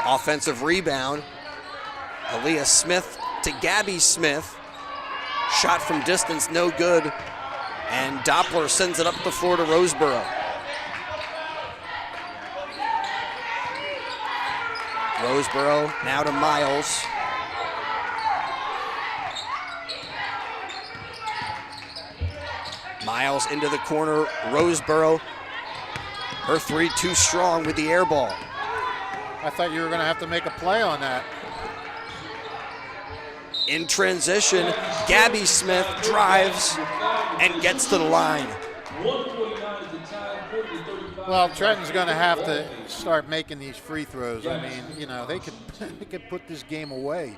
Offensive rebound. Aaliyah Smith to Gabby Smith. Shot from distance, no good. And Doppler sends it up the floor to Roseboro. Roseboro now to Miles. Miles into the corner. Roseboro, her three too strong with the air ball. I thought you were going to have to make a play on that. In transition, Gabby Smith drives and gets to the line. Well, Trenton's going to have to start making these free throws. I mean, you know, they could put this game away.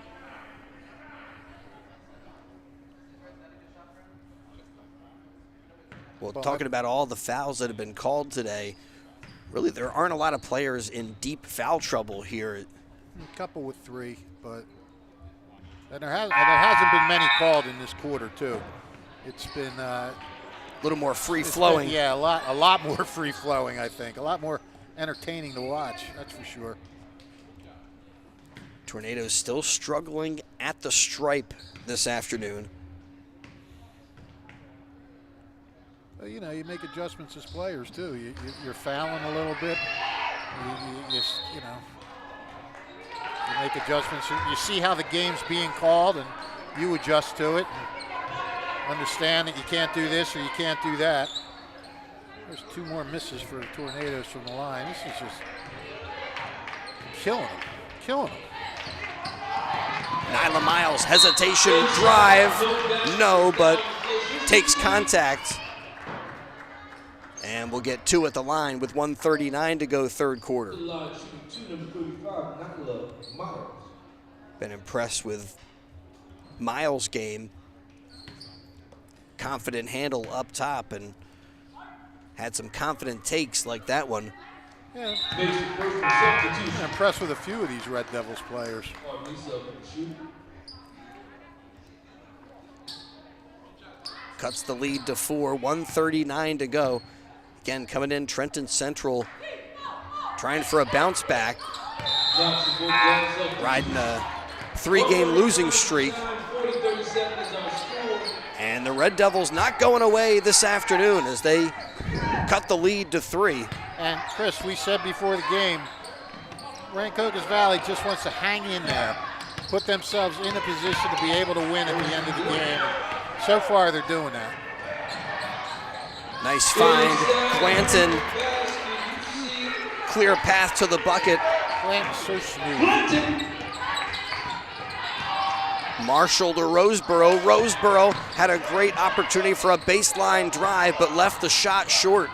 Well, talking about all the fouls that have been called today, really there aren't a lot of players in deep foul trouble here. A couple with three, but and there hasn't been many called in this quarter too. It's been a little more free-flowing. Yeah, a lot more free-flowing, I think. A lot more entertaining to watch, that's for sure. Tornadoes still struggling at the stripe this afternoon. Well, you know, you make adjustments as players too. You're fouling a little bit. You know, you make adjustments. You see how the game's being called, and you adjust to it. And understand that you can't do this or you can't do that. There's two more misses for the Tornadoes from the line. This is just killing them. Nyla Miles, hesitation, drive, no, but takes contact. And we'll get two at the line with 1:39 to go third quarter. Been impressed with Miles' game. Confident handle up top and had some confident takes like that one. Yeah. I'm impressed with a few of these Red Devils players. Cuts the lead to 4, 1:39 to go. Again, coming in, Trenton Central trying for a bounce back. Riding a 3-game losing streak. And the Red Devils not going away this afternoon as they cut the lead to 3. And Chris, we said before the game, Rancocas Valley just wants to hang in there, put themselves in a position to be able to win at the end of the game. So far, they're doing that. Nice find, Glanton. Clear path to the bucket. Glanton's so smooth. Marshall to Roseboro. Roseboro had a great opportunity for a baseline drive, but left the shot short.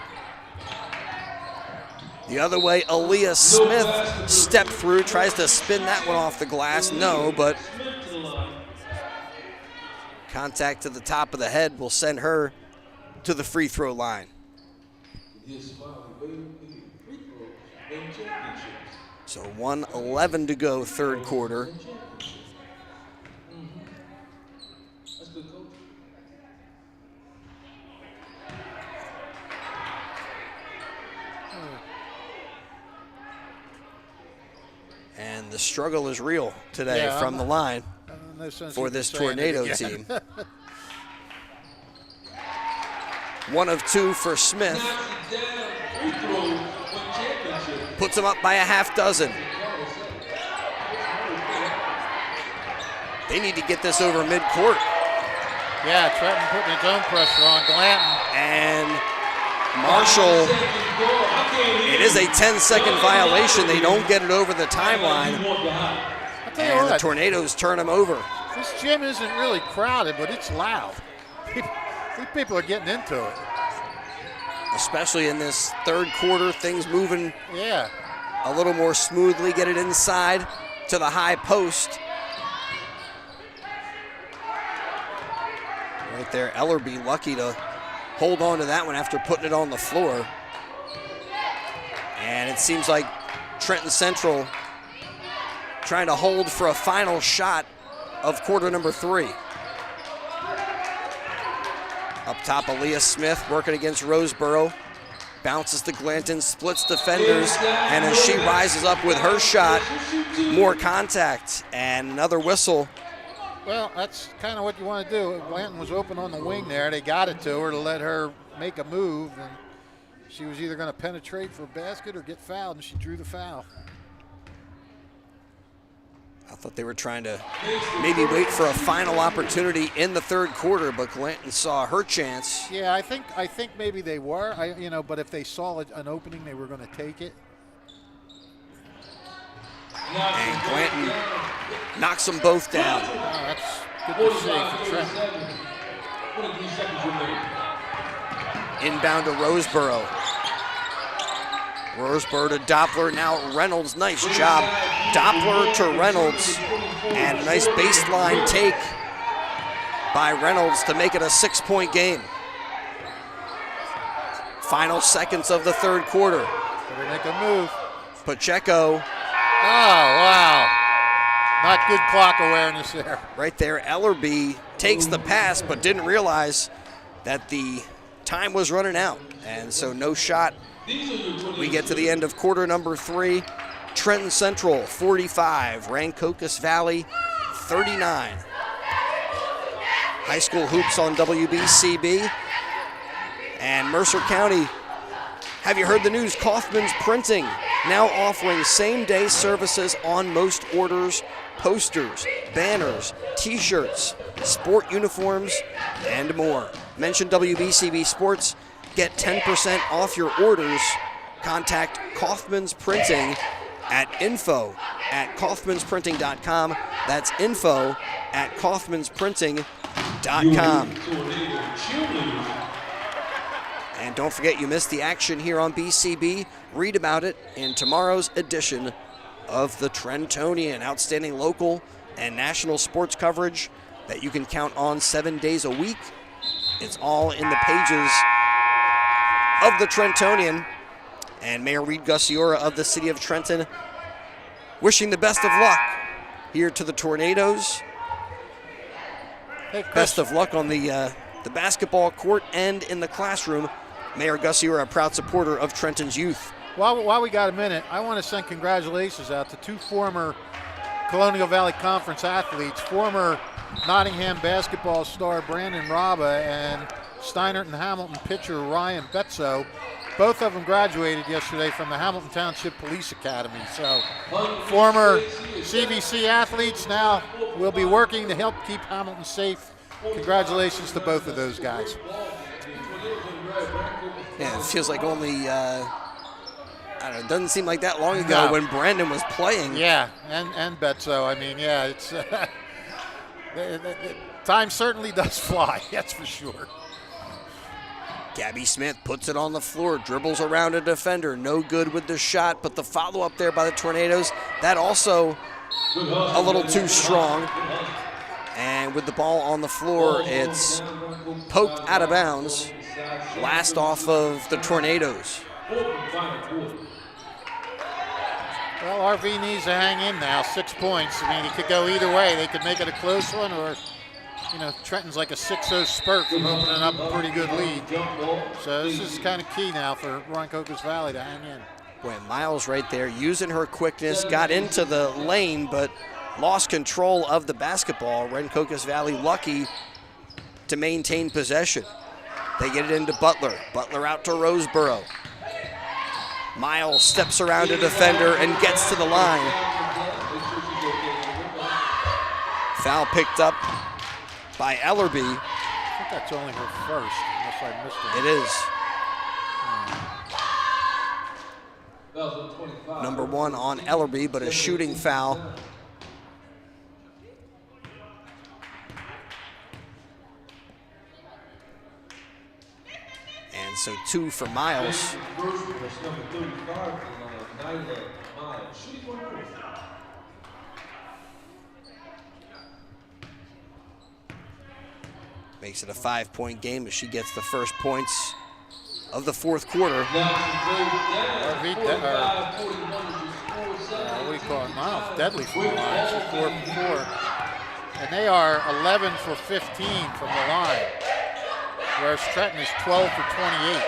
The other way, Aaliyah Smith stepped through, tries to spin that one off the glass. No, but contact to the top of the head will send her to the free throw line. So 1:11 to go, third quarter. And the struggle is real today from the line for this Tornado team. 1 of 2 for Smith. Puts him up by a half dozen. They need to get this over midcourt. Yeah, Trenton putting his own pressure on Glanton. And Marshall, it is a 10-second violation. They don't get it over the timeline. And the Tornadoes turn him over. This gym isn't really crowded, but it's loud. People are getting into it. Especially in this third quarter, things moving a little more smoothly. Get it inside to the high post. Right there, Ellerby lucky to hold on to that one after putting it on the floor. And it seems like Trenton Central trying to hold for a final shot of quarter number 3. Up top, Aaliyah Smith working against Roseboro. Bounces to Glanton, splits defenders, and as she rises up with her shot, more contact and another whistle. Well, that's kind of what you want to do. Glanton was open on the wing there. They got it to her to let her make a move, and she was either going to penetrate for a basket or get fouled, and she drew the foul. I thought they were trying to maybe wait for a final opportunity in the third quarter, but Glanton saw her chance. Yeah, I think maybe they were. But if they saw an opening, they were going to take it. And Glanton knocks them both down. Oh, that's good to see for Trenton. Inbound to Roseboro. Roseboro to Doppler, now Reynolds, nice job. Doppler to Reynolds, and a nice baseline take by Reynolds to make it a 6-point game. Final seconds of the third quarter. Better make a move. Pacheco. Oh, wow. Not good clock awareness there. Right there, Ellerby takes the pass, but didn't realize that the time was running out, and so no shot. We get to the end of quarter number 3. Trenton Central 45, Rancocas Valley 39. High school hoops on WBCB. And Mercer County, have you heard the news? Kaufman's Printing now offering same-day services on most orders, posters, banners, t-shirts, sport uniforms, and more. Mention WBCB Sports. Get 10% off your orders. Contact Kaufman's Printing at info@kaufmansprinting.com. That's info@kaufmansprinting.com. And don't forget, you missed the action here on BCB. Read about it in tomorrow's edition of the Trentonian. Outstanding local and national sports coverage that you can count on 7 days a week. It's all in the pages of the Trentonian. And Mayor Reed Gussiora of the city of Trenton wishing the best of luck here to the Tornadoes. Hey, best of luck on the basketball court and in the classroom. Mayor Gussiora, a proud supporter of Trenton's youth. While we got a minute, I want to send congratulations out to 2 former Colonial Valley Conference athletes, former Nottingham basketball star Brandon Raba and Steinert and Hamilton pitcher Ryan Betzo. Both of them graduated yesterday from the Hamilton Township Police Academy. So former CVC athletes now will be working to help keep Hamilton safe. Congratulations to both of those guys. Yeah, it feels like only, I don't know, it doesn't seem like that long ago when Brandon was playing. Yeah, and Betzo. I mean, yeah, it's time certainly does fly, that's for sure. Gabby Smith puts it on the floor, dribbles around a defender, no good with the shot, but the follow-up there by the Tornadoes, that also a little too strong. And with the ball on the floor, it's poked out of bounds. Last off of the Tornadoes. Well, RV needs to hang in now, 6 points. I mean, it could go either way. They could make it a close one, or, you know, Trenton's like a 6-0 spurt from opening up a pretty good lead. So this is kind of key now for Rancocas Valley to hang in. Boy, Miles right there using her quickness, got into the lane, but lost control of the basketball. Rancocas Valley lucky to maintain possession. They get it into Butler. Butler out to Roseboro. Miles steps around a defender and gets to the line. Foul picked up by Ellerby. I think that's only her first, unless I missed it. It is. Number 1 on Ellerby, but a shooting foul. And so 2 for Miles. Makes it a 5-point game as she gets the first points of the fourth quarter. What do you call it? Miles deadly from the line. She's 4 for 4. And they are 11 for 15 from the line, whereas Trenton is 12 for 28.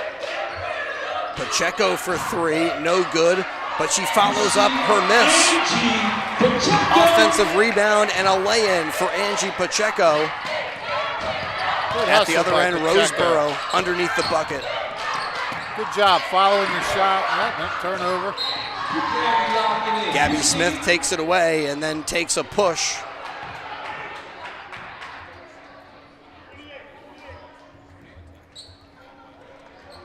Pacheco for three, no good, but she follows up her miss. Offensive rebound and a lay-in for Angie Pacheco. At the other end, Roseboro underneath the bucket. Good job following your shot. Turnover. Gabby Smith takes it away and then takes a push.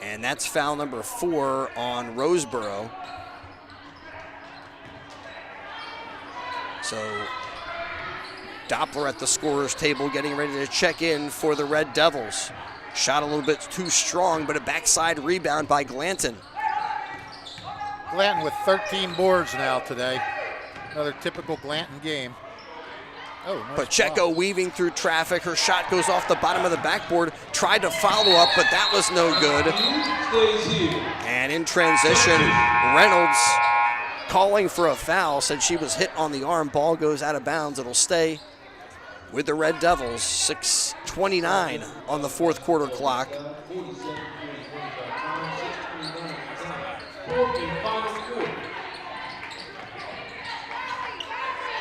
And that's foul number 4 on Roseboro. So Doppler at the scorer's table getting ready to check in for the Red Devils. Shot a little bit too strong, but a backside rebound by Glanton. Glanton with 13 boards now today. Another typical Glanton game. Oh, nice Pacheco block. Weaving through traffic. Her shot goes off the bottom of the backboard. Tried to follow up, but that was no good. And in transition, Reynolds calling for a foul, said she was hit on the arm. Ball goes out of bounds. It'll stay with the Red Devils. 6:29 on the fourth quarter clock.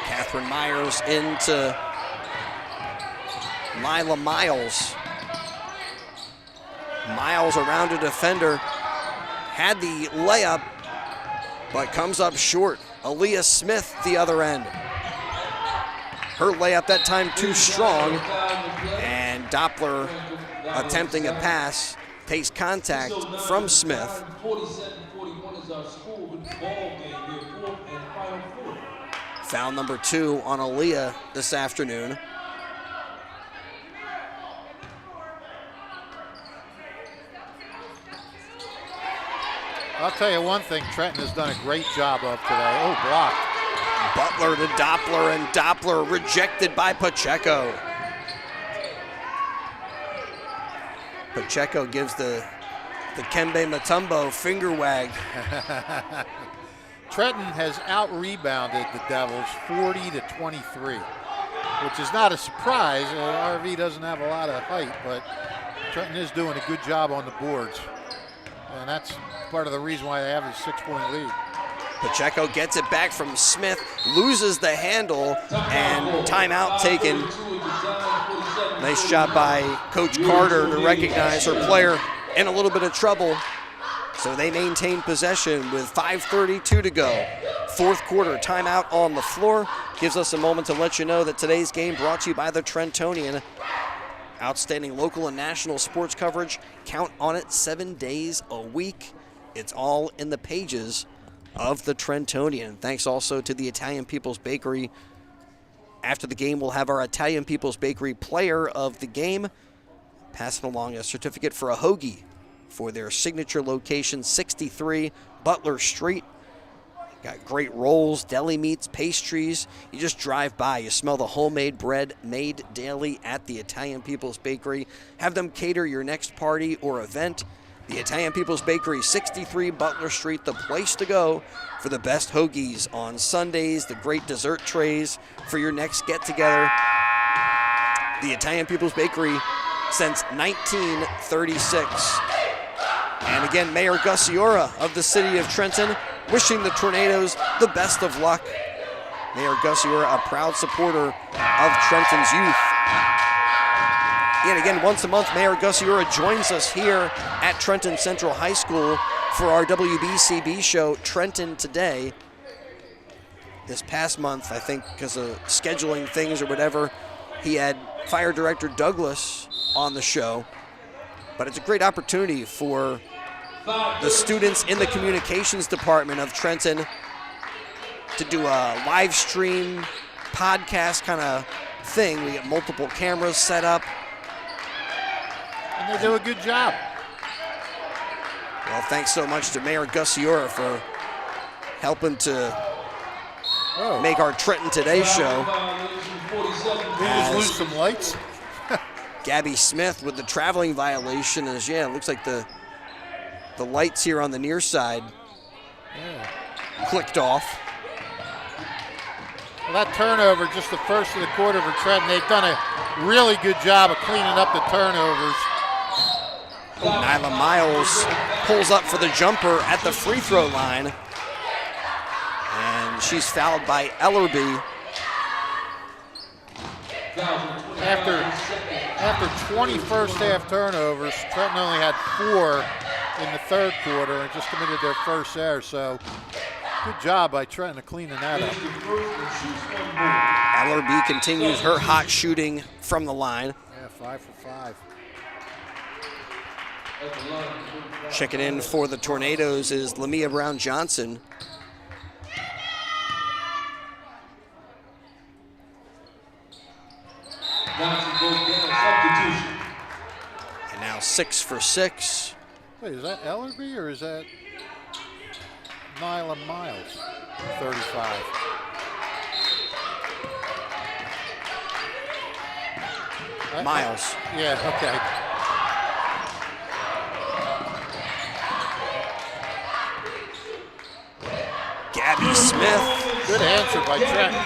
Catherine Myers into Lila Miles. Miles around a defender. Had the layup, but comes up short. Aaliyah Smith the other end. Her layup that time too strong. And Doppler attempting a pass. Takes contact from Smith. Foul number 2 on Aaliyah this afternoon. I'll tell you one thing Trenton has done a great job of today. Oh, blocked. Butler to Doppler, and Doppler rejected by Pacheco. Pacheco gives the Kembe Mutombo finger wag. Trenton has out-rebounded the Devils 40-23, which is not a surprise. RV doesn't have a lot of height, but Trenton is doing a good job on the boards. And that's part of the reason why they have a 6-point lead. Pacheco gets it back from Smith, loses the handle, and timeout taken. Nice job by Coach Carter to recognize her player in a little bit of trouble. So they maintain possession with 5:32 to go. Fourth quarter timeout on the floor. Gives us a moment to let you know that today's game brought to you by the Trentonian. Outstanding local and national sports coverage. Count on it 7 days a week. It's all in the pages of the Trentonian. Thanks also to the Italian People's Bakery. After the game, we'll have our Italian People's Bakery player of the game passing along a certificate for a hoagie for their signature location, 63 Butler Street. Got great rolls, deli meats, pastries. You just drive by, you smell the homemade bread made daily at the Italian People's Bakery. Have them cater your next party or event. The Italian People's Bakery, 63 Butler Street, the place to go for the best hoagies on Sundays, the great dessert trays for your next get-together. The Italian People's Bakery since 1936. And again, Mayor Gussiora of the city of Trenton wishing the Tornadoes the best of luck. Mayor Gussiora, a proud supporter of Trenton's youth. And again, once a month, Mayor Gussiora joins us here at Trenton Central High School for our WBCB show, Trenton Today. This past month, I think because of scheduling things or whatever, he had Fire Director Douglas on the show. But it's a great opportunity for the students in the communications department of Trenton to do a live stream podcast kind of thing. We get multiple cameras set up. And they do a good job. Well, thanks so much to Mayor Gussiora for helping to make our Trenton Today show. We just lose some lights. Gabby Smith with the traveling violation is, it looks like the lights here on the near side clicked off. Well, that turnover, just the first of the quarter for Trenton, they've done a really good job of cleaning up the turnovers. Nyla Miles pulls up for the jumper at the free throw line. And she's fouled by Ellerby. After 20 first half turnovers, Trenton only had 4 in the third quarter and just committed their first error. So good job by Trenton of cleaning that up. Ellerby continues her hot shooting from the line. Yeah, 5 for 5. Checking in for the Tornadoes is Lamia Brown-Johnson. And now 6 for 6. Wait, is that Ellerby or is that Nyla Miles? 35. Miles. Yeah, okay. Gabby Smith. Good answer by Trenton.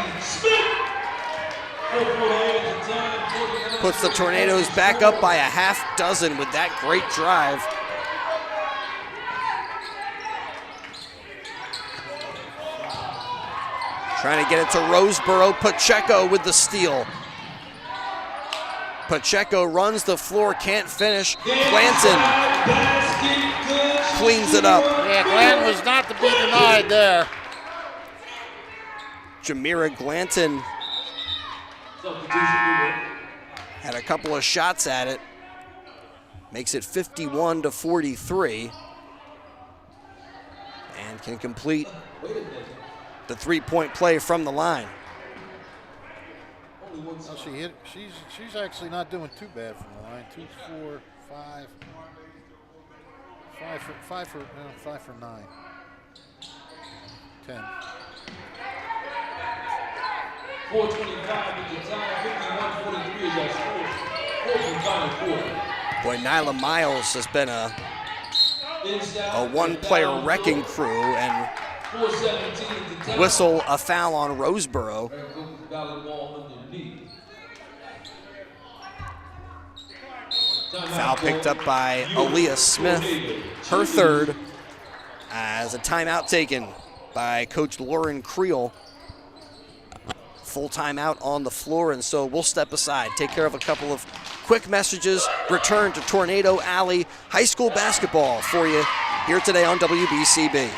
Puts the Tornadoes back up by a half dozen with that great drive. Trying to get it to Roseboro. Pacheco with the steal. Pacheco runs the floor, can't finish. Glanton cleans it up. Yeah, Glanton was not to be denied there. Jamira Glanton had a couple of shots at it. Makes it 51-43. And can complete the three-point play from the line. Oh, she hit. She's actually not doing too bad from the line. 2, 4, 5. 5 for 9. 10. 4:25 at the time. 51-43 is our score. Boy, Nyla Miles has been a one-player wrecking crew and whistle a foul on Roseboro. Foul picked up by Aaliyah Smith, her third, as a timeout taken by Coach Lauren Creel. Full timeout on the floor, and so we'll step aside, take care of a couple of quick messages, return to Tornado Alley High School basketball for you here today on WBCB.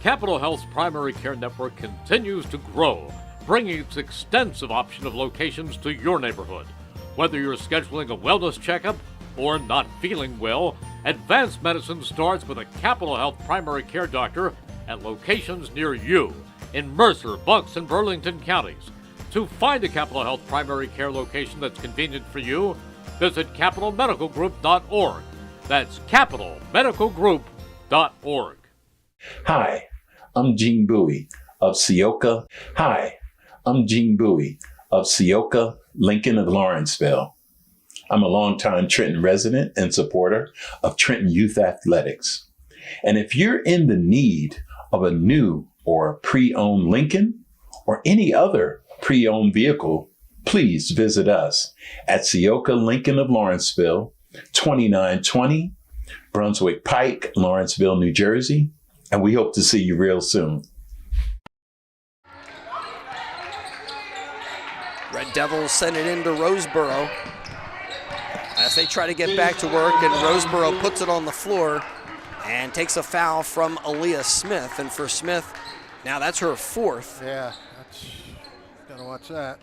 Capital Health's primary care network continues to grow, bringing its extensive option of locations to your neighborhood. Whether you're scheduling a wellness checkup or not feeling well, advanced medicine starts with a Capital Health primary care doctor at locations near you in Mercer, Bucks, and Burlington counties. To find a Capital Health primary care location that's convenient for you, visit capitalmedicalgroup.org. That's capitalmedicalgroup.org. Hi, I'm Gene Bowie of Seoka. Hi, I'm Gene Bowie of Seoka, Lincoln of Lawrenceville. I'm a longtime Trenton resident and supporter of Trenton Youth Athletics. And if you're in the need of a new or pre-owned Lincoln or any other pre-owned vehicle, please visit us at Seoka Lincoln of Lawrenceville, 2920 Brunswick Pike, Lawrenceville, New Jersey. And we hope to see you real soon. Red Devils send it into Roseboro as they try to get back to work, and Roseboro puts it on the floor and takes a foul from Aaliyah Smith. And for Smith, now that's her fourth. Yeah, gotta watch that.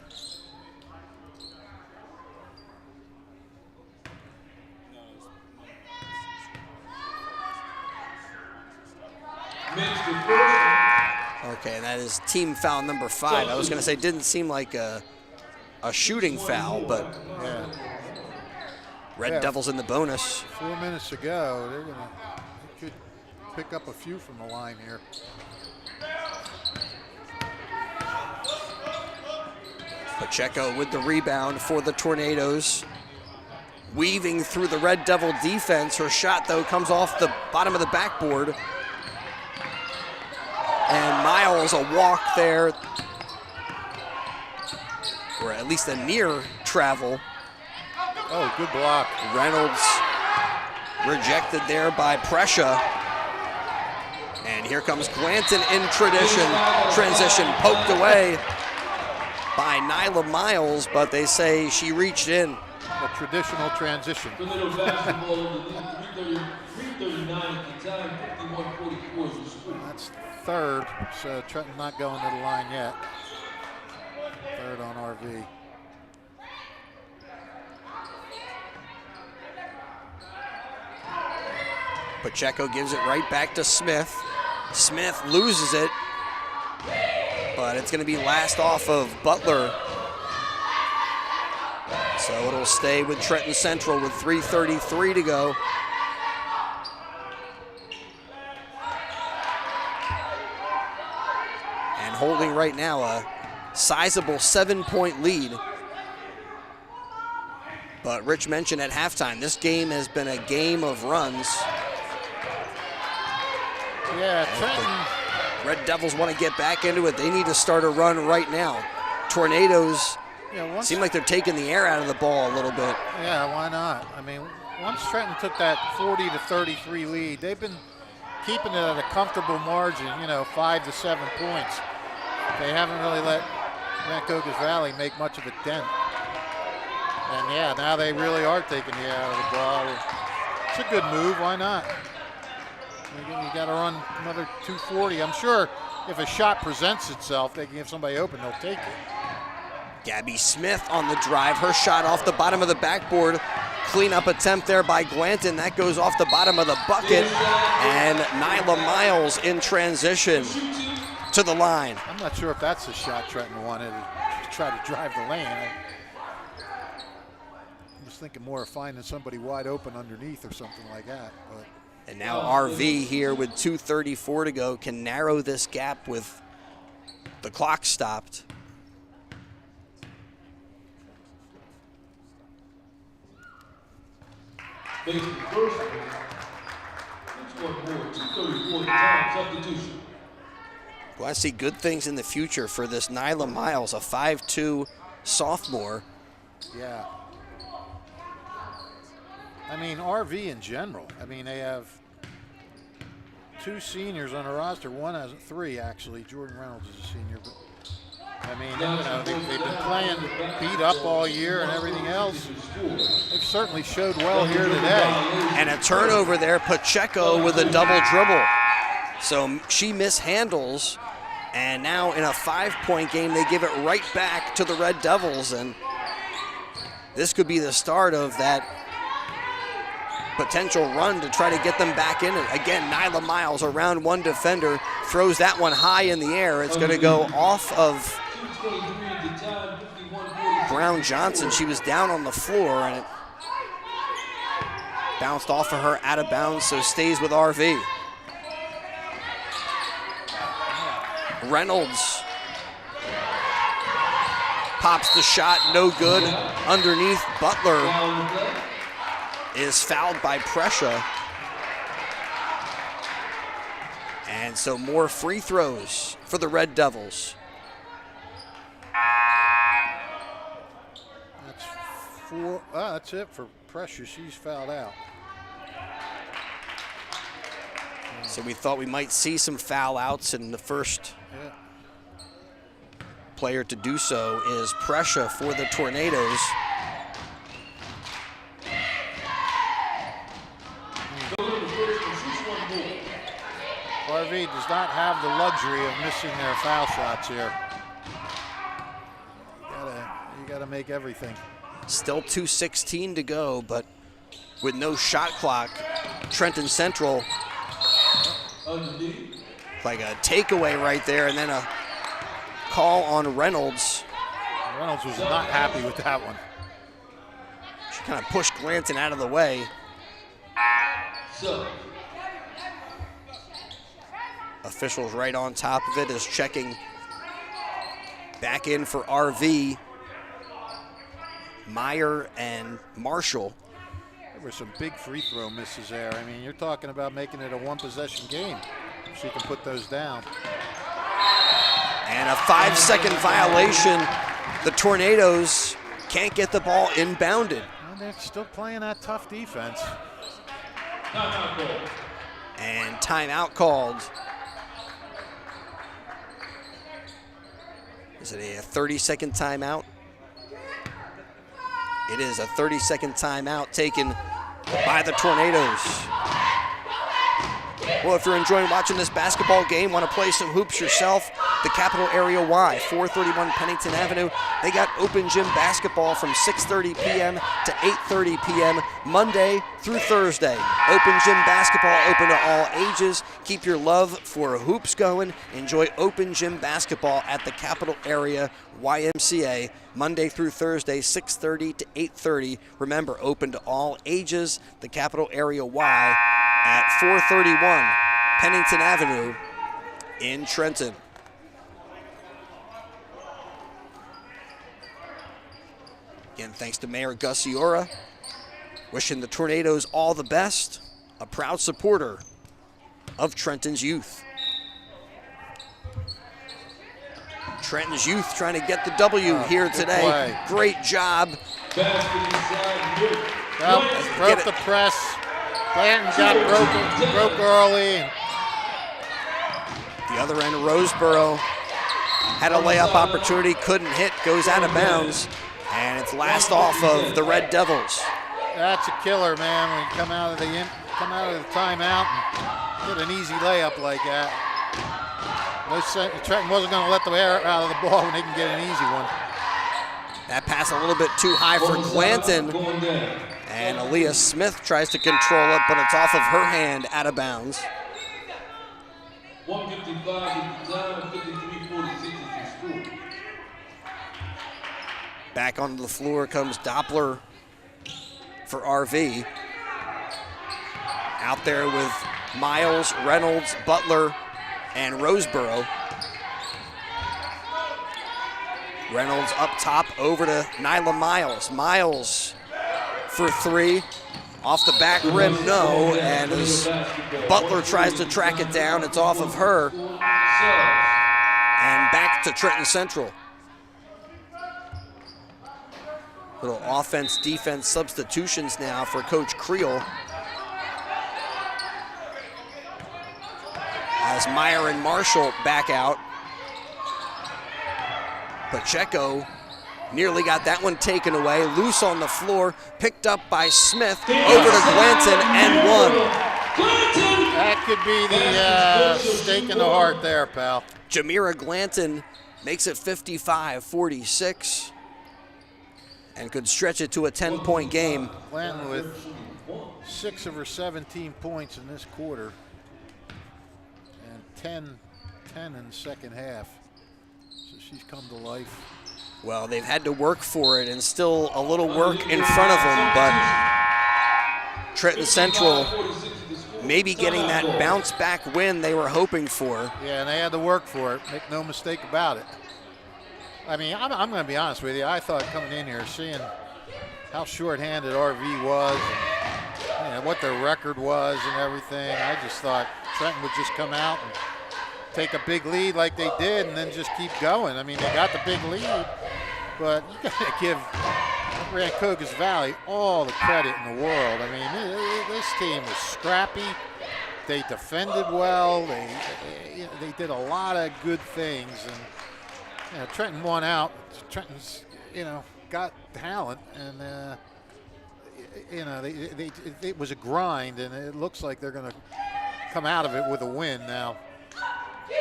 Okay, that is team foul number 5. I was going to say, didn't seem like a shooting foul, but Yeah. Red Devils in the bonus. 4 minutes to go. They could pick up a few from the line here. Pacheco with the rebound for the Tornadoes. Weaving through the Red Devil defense. Her shot, though, comes off the bottom of the backboard. And Miles, a walk there. or at least a near travel. Oh, good block. Reynolds rejected there by Prescia. And here comes Glanton in transition, poked away by Nyla Miles, but they say she reached in. A traditional transition. Tornado basketball in the lead, 3:39 at the time, 51-44 is the score. That's third, so Trenton not going to the line yet. Third on RV. Pacheco gives it right back to Smith. Smith loses it, but it's going to be last off of Butler. So it'll stay with Trenton Central with 3:33 to go. And holding right now a sizable 7-point lead. But Rich mentioned at halftime, this game has been a game of runs. Yeah, Trenton. Red Devils want to get back into it. They need to start a run right now. Tornadoes seem like they're taking the air out of the ball a little bit. Yeah, why not? I mean, once Trenton took that 40-33 lead, they've been keeping it at a comfortable margin, 5 to 7 points. They haven't really let Rancocas Valley make much of a dent. And yeah, now they really are taking the air out of the ball. It's a good move, why not? You got to run another 240. I'm sure if a shot presents itself, they can give somebody open, they'll take it. Gabby Smith on the drive. Her shot off the bottom of the backboard. Cleanup attempt there by Glanton. That goes off the bottom of the bucket. And Nyla Miles in transition to the line. I'm not sure if that's the shot Trenton wanted to try to drive the lane. I was thinking more of finding somebody wide open underneath or something like that. But. And now RV here with 2:34 to go can narrow this gap with the clock stopped. Based on the first one, it's one more, 2:34 time substitution. Well, I see good things in the future for this Nyla Miles, a 5'2" sophomore. Yeah. I mean, RV in general. I mean, they have 2 seniors on the roster. One has 3, actually. Jordan Reynolds is a senior. But I mean, they've been playing beat up all year and everything else. They've certainly showed well here today. And a turnover there, Pacheco with a double dribble. So she mishandles, and now in a 5-point game, they give it right back to the Red Devils. And this could be the start of that potential run to try to get them back in it. Again, Nyla Miles, around one defender, throws that one high in the air. It's going to go off of Brown Johnson. She was down on the floor, and it bounced off of her out of bounds, so stays with RV. Reynolds pops the shot, no good. Underneath, Butler is fouled by Prescia. And so more free throws for the Red Devils. That's 4. That's it for Prescia. She's fouled out. So we thought we might see some foul outs, and the first player to do so is Prescia for the Tornadoes. RV does not have the luxury of missing their foul shots here. You gotta make everything. Still 2:16 to go, but with no shot clock, Trenton Central, like a takeaway right there, and then a call on Reynolds. Reynolds was not happy with that one. She kind of pushed Glanton out of the way. Officials right on top of it is checking back in for RV. Meyer and Marshall. There were some big free throw misses there. I mean, you're talking about making it a 1-possession game. She can put those down. And a 5-second violation the Tornadoes can't get the ball inbounded. And they're still playing that tough defense. Timeout call. And timeout called. Is it a 30-second timeout? It is a 30-second timeout taken by the Tornadoes. Well, if you're enjoying watching this basketball game, want to play some hoops yourself, the Capital Area Y, 431 Pennington Avenue, they got open gym basketball from 6:30 p.m. to 8:30 p.m. Monday through Thursday. Open gym basketball open to all ages. Keep your love for hoops going. Enjoy open gym basketball at the Capital Area YMCA Monday through Thursday, 6:30 to 8:30. Remember, open to all ages. The Capital Area Y at 431 Pennington Avenue in Trenton. Again, thanks to Mayor Gus Iora. Wishing the Tornadoes all the best. A proud supporter of Trenton's youth. Trenton's youth trying to get the W here today. Play. Great job. Basket inside mid. Well, broke the press. Blanton got broke early. The other end, Roseboro had a layup opportunity, couldn't hit, goes out of bounds, and it's last off of the Red Devils. That's a killer, man. When you come out of the timeout and get an easy layup like that. Trenton wasn't going to let the air out of the ball when they can get an easy one. That pass a little bit too high for Glanton, Going down. and Aaliyah Smith tries to control it, but it's off of her hand, out of bounds. 1:55 is the time, 53-46 is the score. Back onto the floor comes Doppler for RV. Out there with Miles, Reynolds, Butler, and Roseboro. Reynolds up top over to Nyla Miles. Miles for three. Off the back rim, no. And as Butler tries to track it down, it's off of her. And back to Trenton Central. Little offense-defense substitutions now for Coach Creel. As Meyer and Marshall back out. Pacheco nearly got that one taken away. Loose on the floor, picked up by Smith, over to Glanton, and one. That could be the stake in the heart there, pal. Jamira Glanton makes it 55-46 and could stretch it to a 10-point game. Glanton with 6 of her 17 points in this quarter and 10 in the second half. So she's come to life. Well, they've had to work for it, and still a little work in front of them, but Trenton Central maybe getting that bounce-back win they were hoping for. Yeah, and they had to work for it. Make no mistake about it. I mean, I'm going to be honest with you. I thought coming in here, seeing how short-handed RV was, and what their record was and everything, I just thought Trenton would just come out and take a big lead like they did and then just keep going. I mean, they got the big lead, but you got to give Rancocas Valley all the credit in the world. I mean, this team was scrappy. They defended well. They did a lot of good things, and Trenton won out. Trenton's got talent, and it was a grind, and it looks like they're going to come out of it with a win now.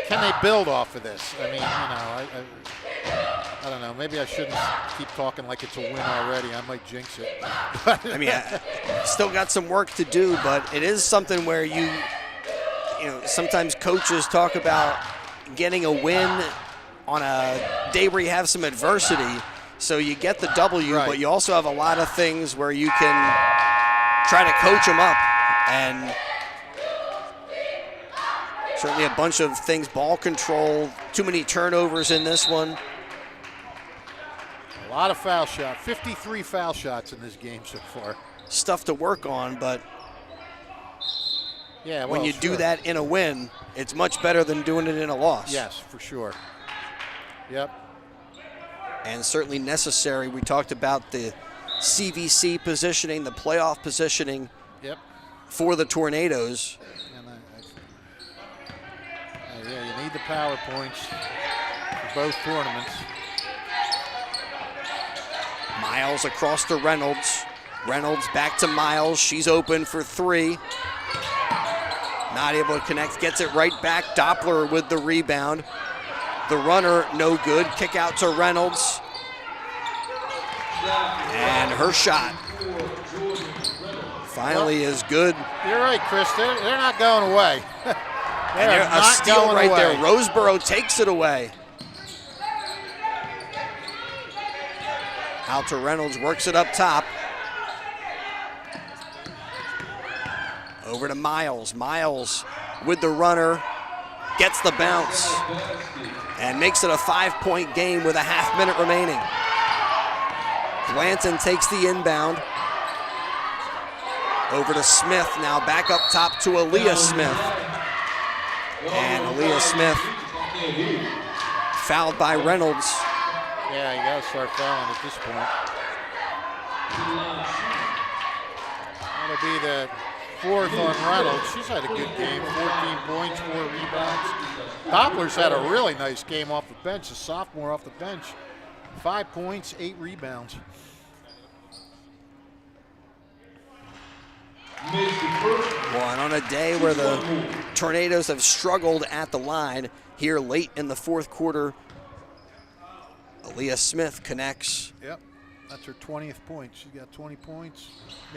Can they build off of this? I mean, I don't know. Maybe I shouldn't keep talking like it's a win already. I might jinx it. I mean, still got some work to do, but it is something where sometimes coaches talk about getting a win on a day where you have some adversity. So you get the W, right, but you also have a lot of things where you can try to coach them up, and certainly a bunch of things, ball control, too many turnovers in this one. A lot of foul shots, 53 foul shots in this game so far. Stuff to work on, but yeah, when you do that in a win, it's much better than doing it in a loss. Yes, for sure. Yep. and certainly necessary. We talked about the CVC positioning, the playoff positioning for the Tornadoes. And yeah, you need the power points for both tournaments. Miles across to Reynolds. Reynolds back to Miles. She's open for three. Not able to connect. Gets it right back. Doppler with the rebound. The runner, no good. Kick out to Reynolds. And her shot finally is good. You're right, Chris. They're not going away. And a steal right there. Roseboro takes it away. Out to Reynolds, works it up top. Over to Miles. Miles with the runner, gets the bounce, and makes it a 5-point game with a half-minute remaining. Blanton takes the inbound. Over to Smith, now back up top to Aaliyah Smith. And Aaliyah Smith fouled by Reynolds. Yeah, you got to start fouling at this point. That'll be the fourth on Reynolds. She's had a good game, 14 points, 4 rebounds. Doppler's had a really nice game off the bench, a sophomore off the bench. 5 points, 8 rebounds. Well, and on a day where the Tornadoes have struggled at the line, here late in the fourth quarter, Aaliyah Smith connects. Yep, that's her 20th point. She's got 20 points.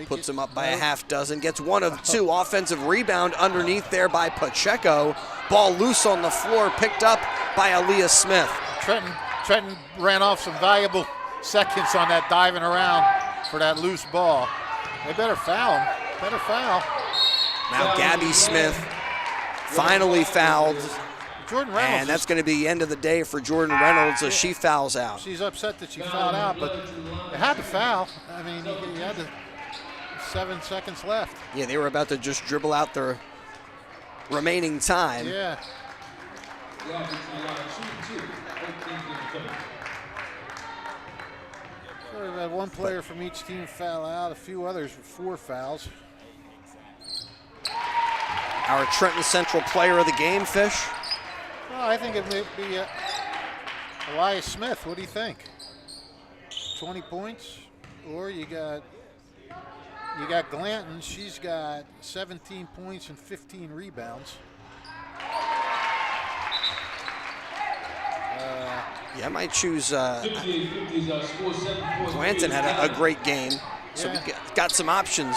Puts them up by a half dozen. Gets one of two. Offensive rebound underneath there by Pacheco. Ball loose on the floor, picked up by Aaliyah Smith. Trenton ran off some valuable seconds on that diving around for that loose ball. They better foul him. Better foul. Now Gabby Smith finally fouled. Jordan Reynolds. And that's going to be the end of the day for Jordan Reynolds as she fouls out. She's upset that she fouled out, but they had to foul. I mean, you had 7 seconds left. Yeah, they were about to just dribble out their remaining time. Yeah. So we've had one player from each team foul out, a few others with 4 fouls. Our Trenton Central player of the game, Fish? Well, I think it may be Elias Smith. What do you think? 20 points? Or you got Glanton. She's got 17 points and 15 rebounds. Yeah, I might choose Blanton had a great game, so we got some options.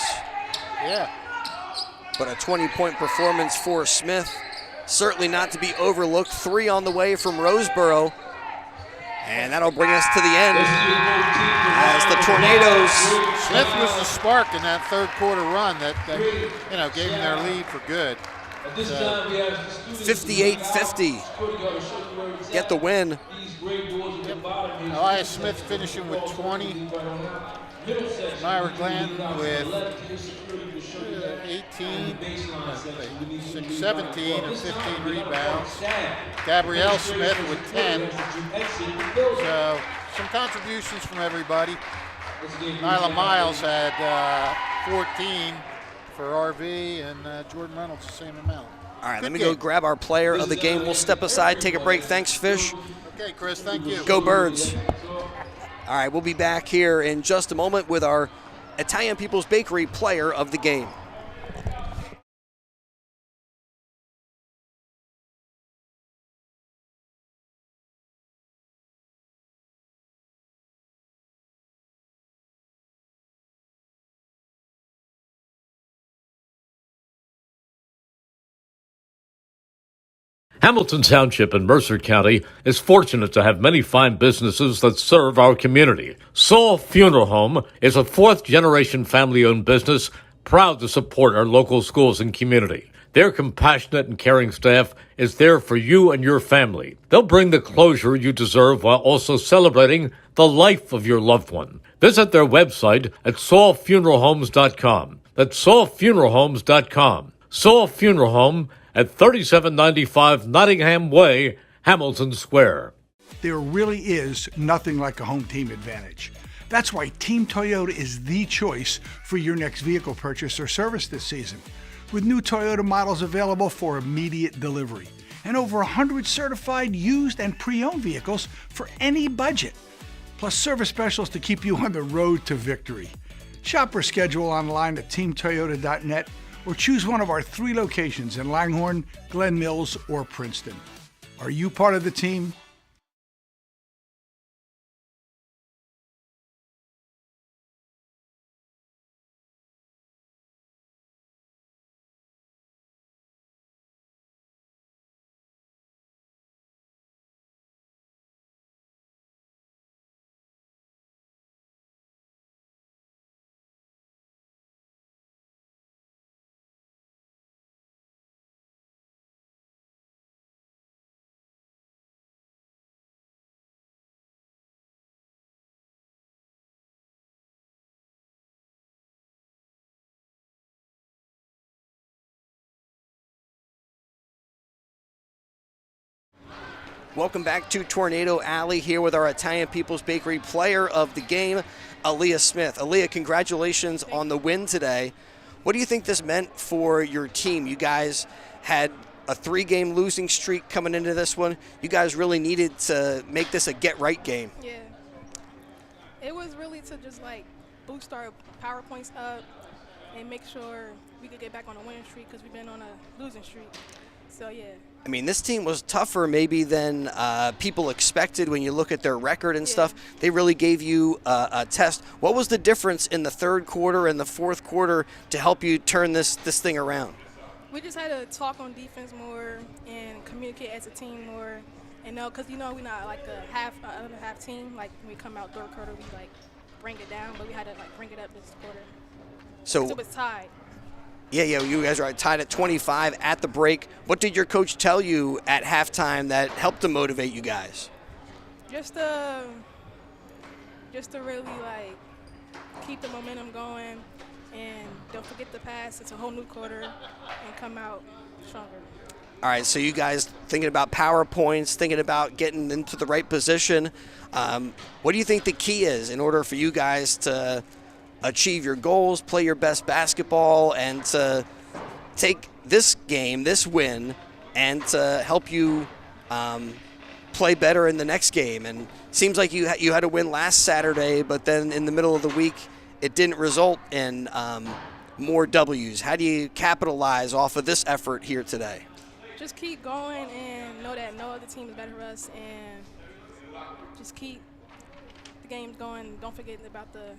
Yeah. But a 20-point performance for Smith, certainly not to be overlooked. 3 on the way from Roseboro. And that'll bring us to the end as the Tornadoes. Smith was the spark in that third quarter run that gave them their lead for good. 58-50. Get the win. Elias Smith finishing with 20. Myra Glanton with 18, 17 and 15 rebounds. Gabrielle Smith with 10. So some contributions from everybody. Nyla Miles had 14 for RV, and Jordan Reynolds the same amount. All right, let me go grab our player of the game. We'll step aside, take a break. Thanks, Fish. Okay, Chris, thank you. Go Birds. All right, we'll be back here in just a moment with our Italian People's Bakery player of the game. Hamilton Township in Mercer County is fortunate to have many fine businesses that serve our community. Saul Funeral Home is a fourth-generation family-owned business proud to support our local schools and community. Their compassionate and caring staff is there for you and your family. They'll bring the closure you deserve while also celebrating the life of your loved one. Visit their website at saulfuneralhomes.com. That's saulfuneralhomes.com. Saul Funeral Home at 3795 Nottingham Way, Hamilton Square. There really is nothing like a home team advantage. That's why Team Toyota is the choice for your next vehicle purchase or service this season. With new Toyota models available for immediate delivery and over 100 certified used and pre-owned vehicles for any budget. Plus service specials to keep you on the road to victory. Shop or schedule online at teamtoyota.net or choose one of our 3 locations in Langhorne, Glen Mills, or Princeton. Are you part of the team? Welcome back to Tornado Alley here with our Italian People's Bakery player of the game, Aaliyah Smith. Aaliyah, congratulations on the win today. What do you think this meant for your team? You guys had a 3-game losing streak coming into this one. You guys really needed to make this a get-right game. Yeah. It was really to just, like, boost our power points up and make sure we could get back on a winning streak because we've been on a losing streak. So, yeah. I mean, this team was tougher maybe than people expected when you look at their record and stuff. They really gave you a test. What was the difference in the third quarter and the fourth quarter to help you turn this thing around? We just had to talk on defense more and communicate as a team more. And because, we're not like other half team. Like, when we come out third quarter, we, like, bring it down. But we had to, like, bring it up this quarter. So it was tied. Yeah, you guys are tied at 25 at the break. What did your coach tell you at halftime that helped to motivate you guys? Just to really, like, keep the momentum going and don't forget the pass. It's a whole new quarter and come out stronger. All right, so you guys thinking about power points, thinking about getting into the right position. What do you think the key is in order for you guys to achieve your goals, play your best basketball, and to take this game, this win, and to help you play better in the next game? And it seems like you had a win last Saturday, but then in the middle of the week, it didn't result in more W's. How do you capitalize off of this effort here today? Just keep going and know that no other team is better than us, and just keep the game going. Don't forget about the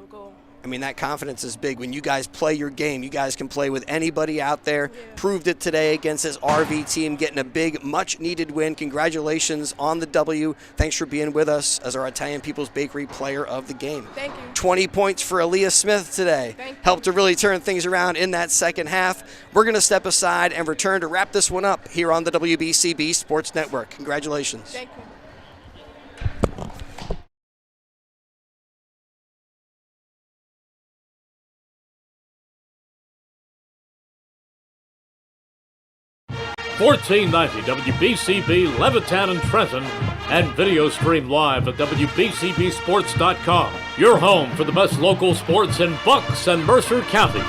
goal. I mean, that confidence is big. When you guys play your game, you guys can play with anybody out there. Yeah. Proved it today against this RV team, getting a big, much-needed win. Congratulations on the W. Thanks for being with us as our Italian People's Bakery player of the game. Thank you. 20 points for Aaliyah Smith today. Thank you. Helped to really turn things around in that second half. We're going to step aside and return to wrap this one up here on the WBCB Sports Network. Congratulations. Thank you. 1490 WBCB Levittown and Trenton, and video stream live at WBCBsports.com. Your home for the best local sports in Bucks and Mercer counties.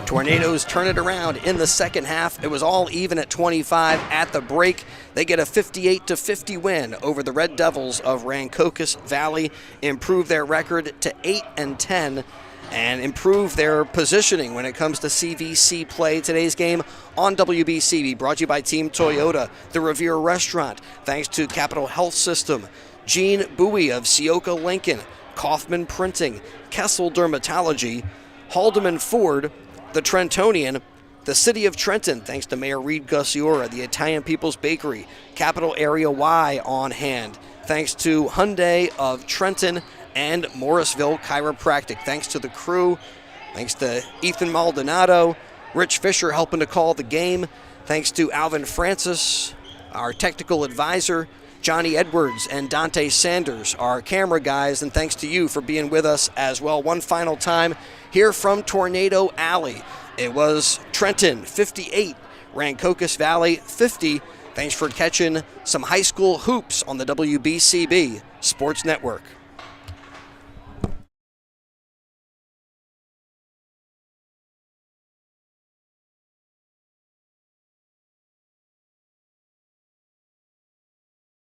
Tornadoes turn it around in the second half. It was all even at 25 at the break. They get a 58-50 win over the Red Devils of Rancocas Valley, improve their record to 8-10, and improve their positioning when it comes to CVC play. Today's game on WBCB, brought to you by Team Toyota, the Revere Restaurant, thanks to Capital Health System, Gene Bowie of Seoka Lincoln, Kaufman Printing, Kessel Dermatology, Haldeman Ford, the Trentonian, the City of Trenton, thanks to Mayor Reed Gussiora, the Italian People's Bakery, Capital Area Y on hand, thanks to Hyundai of Trenton and Morrisville Chiropractic. Thanks to the crew, thanks to Ethan Maldonado, Rich Fisher helping to call the game, thanks to Alvin Francis, our technical advisor, Johnny Edwards and Dante Sanders, our camera guys, and thanks to you for being with us as well. One final time here from Tornado Alley. It was Trenton 58, Rancocas Valley 50. Thanks for catching some high school hoops on the WBCB Sports Network.